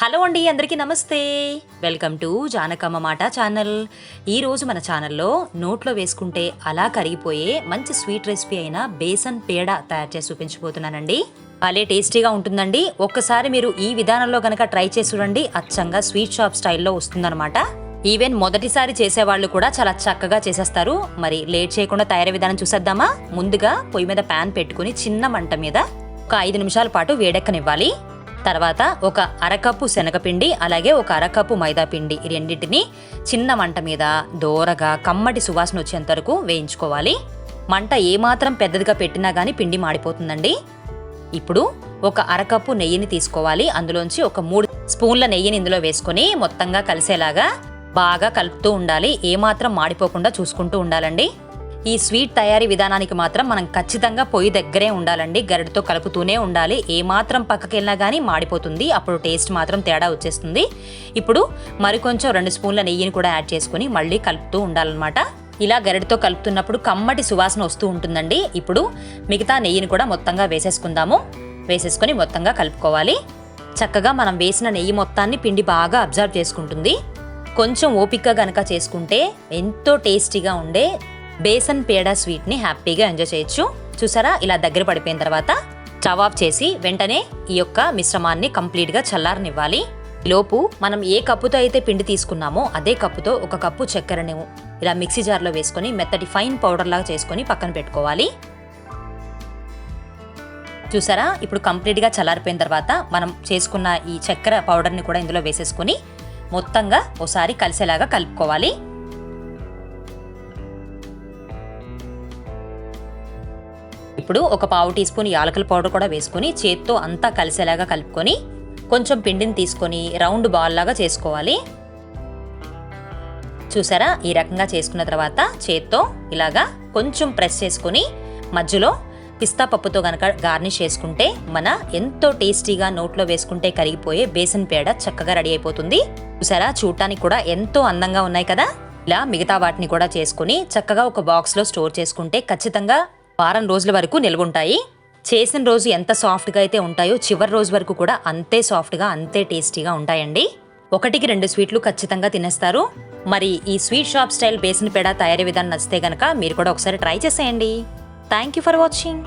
Hello అండి, అందరికీ నమస్తే. వెల్కమ్ టు జానకమ్మ మాట ఛానల్. ఈరోజు మన ఛానల్లో నోట్లో వేసుకుంటే అలా కరిగిపోయే మంచి స్వీట్ రెసిపీ అయిన బేసన్ పేడ తయారు చేసి చూపించబోతున్నానండి. భలే టేస్టీగా ఉంటుందండి. ఒక్కసారి మీరు ఈ విధానంలో కనుక ట్రై చేసి చూడండి, అచ్చంగా స్వీట్ షాప్ స్టైల్లో వస్తుందన్నమాట. ఈవెన్ మొదటిసారి చేసేవాళ్ళు కూడా చాలా చక్కగా చేసేస్తారు. మరి లేట్ చేయకుండా తయారీ విధానం చూసేద్దామా? ముందుగా పొయ్యి మీద ప్యాన్ పెట్టుకుని చిన్న మంట మీద ఒక 5 నిమిషాల పాటు వేడెక్కనివ్వాలి. తర్వాత ఒక అరకప్పు శనగపిండి, అలాగే ఒక అరకప్పు మైదా పిండి, ఈ రెండింటిని చిన్న మంట మీద దోరగా కమ్మటి సువాసన వచ్చేంత వరకు వేయించుకోవాలి. మంట ఏమాత్రం పెద్దదిగా పెట్టినా కానీ పిండి మాడిపోతుందండి. ఇప్పుడు ఒక అరకప్పు నెయ్యిని తీసుకోవాలి. అందులోంచి ఒక 3 స్పూన్ల నెయ్యిని ఇందులో వేసుకొని మొత్తంగా కలిసేలాగా బాగా కలుపుతూ ఉండాలి. ఏమాత్రం మాడిపోకుండా చూసుకుంటూ ఉండాలండి. ఈ స్వీట్ తయారీ విధానానికి మాత్రం మనం ఖచ్చితంగా పొయ్యి దగ్గరే ఉండాలండి. గరిటతో కలుపుతూనే ఉండాలి. ఏమాత్రం పక్కకి వెళ్ళినా కానీ మాడిపోతుంది. అప్పుడు టేస్ట్ మాత్రం తేడా వచ్చేస్తుంది. ఇప్పుడు మరికొంచెం 2 స్పూన్ల నెయ్యిని కూడా యాడ్ చేసుకుని మళ్ళీ కలుపుతూ ఉండాలన్నమాట. ఇలా గరిటతో కలుపుతున్నప్పుడు కమ్మటి సువాసన వస్తూ ఉంటుందండి. ఇప్పుడు మిగతా నెయ్యిని కూడా మొత్తంగా వేసేసుకుందాము. వేసేసుకొని మొత్తంగా కలుపుకోవాలి. చక్కగా మనం వేసిన నెయ్యి మొత్తాన్ని పిండి బాగా అబ్జర్వ్ చేసుకుంటుంది. కొంచెం ఓపికగా గనక చేసుకుంటే ఎంతో టేస్టీగా ఉండే బేసన్ పేడ స్వీట్ని హ్యాపీగా ఎంజాయ్ చేయొచ్చు. చూసారా, ఇలా దగ్గర పడిపోయిన తర్వాత స్టవ్ ఆఫ్ చేసి వెంటనే ఈ యొక్క మిశ్రమాన్ని కంప్లీట్గా చల్లారనివ్వాలి. లోపు మనం ఏ కప్పుతో అయితే పిండి తీసుకున్నామో అదే కప్పుతో 1 కప్పు చక్కెరని ఇలా మిక్సీ జార్లో వేసుకొని మెత్తటి ఫైన్ పౌడర్ లాగా చేసుకొని పక్కన పెట్టుకోవాలి. చూసారా, ఇప్పుడు కంప్లీట్గా చల్లారిపోయిన తర్వాత మనం చేసుకున్న ఈ చక్కెర పౌడర్ని కూడా ఇందులో వేసేసుకొని మొత్తంగా ఒకసారి కలిసేలాగా కలుపుకోవాలి. ఇప్పుడు ఒక 1/2 టీ స్పూన్ యాలకుల పౌడర్ కూడా వేసుకొని చేత్తో అంతా కలిసేలాగా కలుపుకొని కొంచెం పిండిని తీసుకొని రౌండ్ బాల్ లాగా చేసుకోవాలి. చూసారా, ఈ రకంగా చేసుకున్న తర్వాత చేత్తో ఇలాగా కొంచెం ప్రెస్ చేసుకొని మధ్యలో పిస్తా పప్పుతో గనక గార్నిష్ చేసుకుంటే మన ఎంతో టేస్టీగా నోట్లో వేసుకుంటే కరిగిపోయే బేసన్ పేడ చక్కగా రెడీ అయిపోతుంది. చూసారా, చూడటానికి కూడా ఎంతో అందంగా ఉన్నాయి కదా. ఇలా మిగతా వాటిని కూడా చేసుకుని చక్కగా ఒక బాక్స్లో స్టోర్ చేసుకుంటే ఖచ్చితంగా వారం రోజుల వరకు నిల్వ ఉంటాయి. చేసిన రోజు ఎంత సాఫ్ట్గా అయితే ఉంటాయో చివరి రోజు వరకు కూడా అంతే సాఫ్ట్గా అంతే టేస్టీగా ఉంటాయండి. 1కి 2 స్వీట్లు ఖచ్చితంగా తినేస్తారు. మరి ఈ స్వీట్ షాప్ స్టైల్ బేసన్ పేడ తయారీ విధానం నచ్చితే గనక మీరు కూడా ఒకసారి ట్రై చేసేయండి. Thank you for watching.